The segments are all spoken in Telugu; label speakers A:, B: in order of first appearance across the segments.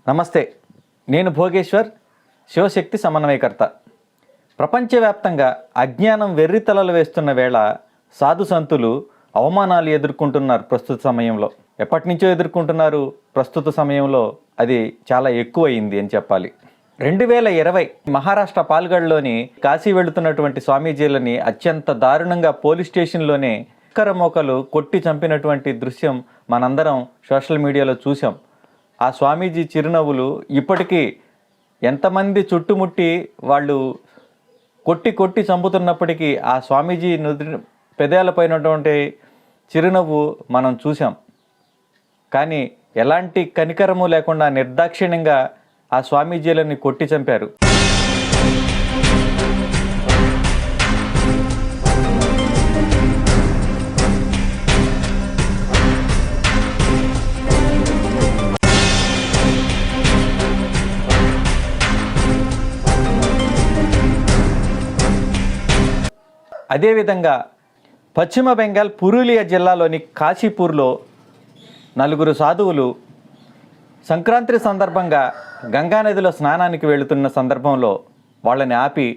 A: నమస్తే, నేను భోగేశ్వర్, శివశక్తి సమన్వయకర్త. ప్రపంచవ్యాప్తంగా అజ్ఞానం వెర్రితలలు వేస్తున్న వేళ సాధు సంతులు అవమానాలు ఎదుర్కొంటున్నారు. ప్రస్తుత సమయంలో ఎప్పటి నుంచో ఎదుర్కొంటున్నారు. ప్రస్తుత సమయంలో అది చాలా ఎక్కువయింది అని చెప్పాలి. 2020 మహారాష్ట్ర పాల్గఢ్లోని కాశీ వెళుతున్నటువంటి స్వామీజీలని అత్యంత దారుణంగా పోలీస్ స్టేషన్లోనే మోకలు కొట్టి చంపినటువంటి దృశ్యం మనందరం సోషల్ మీడియాలో చూసాం. ఆ స్వామీజీ చిరునవ్వులు ఇప్పటికీ ఎంతమంది చుట్టుముట్టి వాళ్ళు కొట్టి చంపుతున్నప్పటికీ ఆ స్వామీజీ పెదాలపైనటువంటి చిరునవ్వు మనం చూసాం. కానీ ఎలాంటి కనికరము లేకుండా నిర్దాక్షిణ్యంగా ఆ స్వామీజీలని కొట్టి చంపారు. అదేవిధంగా పశ్చిమ బెంగాల్ పురూలియా జిల్లాలోని కాశీపూర్లో 4 సాధువులు సంక్రాంతి సందర్భంగా గంగానదిలో స్నానానికి వెళుతున్న సందర్భంలో వాళ్ళని ఆపి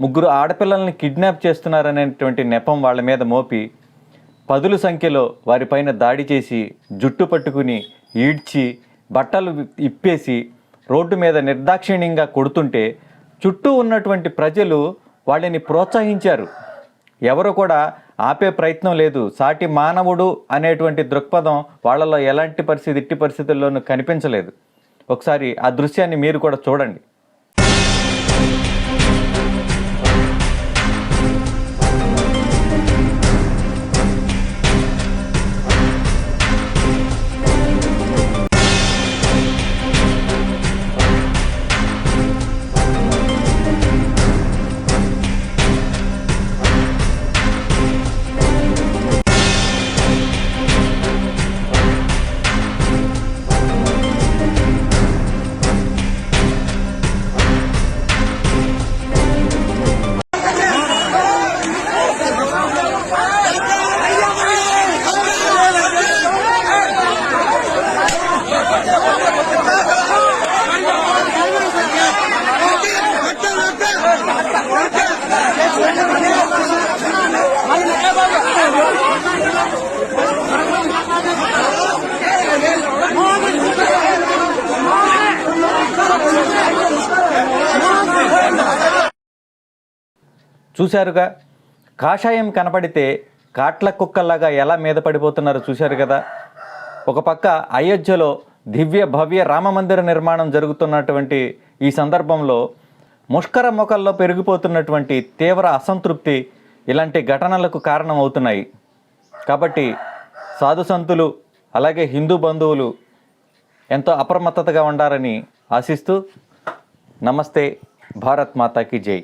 A: 3 ఆడపిల్లల్ని కిడ్నాప్ చేస్తున్నారనేటువంటి నెపం వాళ్ళ మీద మోపి 10 సంఖ్యలో వారిపైన దాడి చేసి జుట్టు పట్టుకుని ఈడ్చి బట్టలు ఇప్పేసి రోడ్డు మీద నిర్దాక్షిణ్యంగా కొడుతుంటే చుట్టూ ఉన్నటువంటి ప్రజలు వాళ్ళని ప్రోత్సహించారు. ఎవరు కూడా ఆపే ప్రయత్నం లేదు. సాటి మానవుడు అనేటువంటి దృక్పథం వాళ్ళలో ఎట్టి పరిస్థితుల్లోనూ కనిపించలేదు. ఒకసారి ఆ దృశ్యాన్ని మీరు కూడా చూడండి. చూశారుగా, కాషాయం కనపడితే కాట్ల కుక్కల్లాగా ఎలా మీద పడిపోతున్నారో చూశారు కదా. ఒక పక్క అయోధ్యలో దివ్య భవ్య రామమందిర నిర్మాణం జరుగుతున్నటువంటి ఈ సందర్భంలో ముష్కర మొకల్లో పెరిగిపోతున్నటువంటి తీవ్ర అసంతృప్తి ఇలాంటి ఘటనలకు కారణమవుతున్నాయి. కాబట్టి సాధు సంతులు అలాగే హిందూ బంధువులు ఎంతో అప్రమత్తతగా ఉండాలని ఆశిస్తూ నమస్తే, భారత్ మాతాకి జై.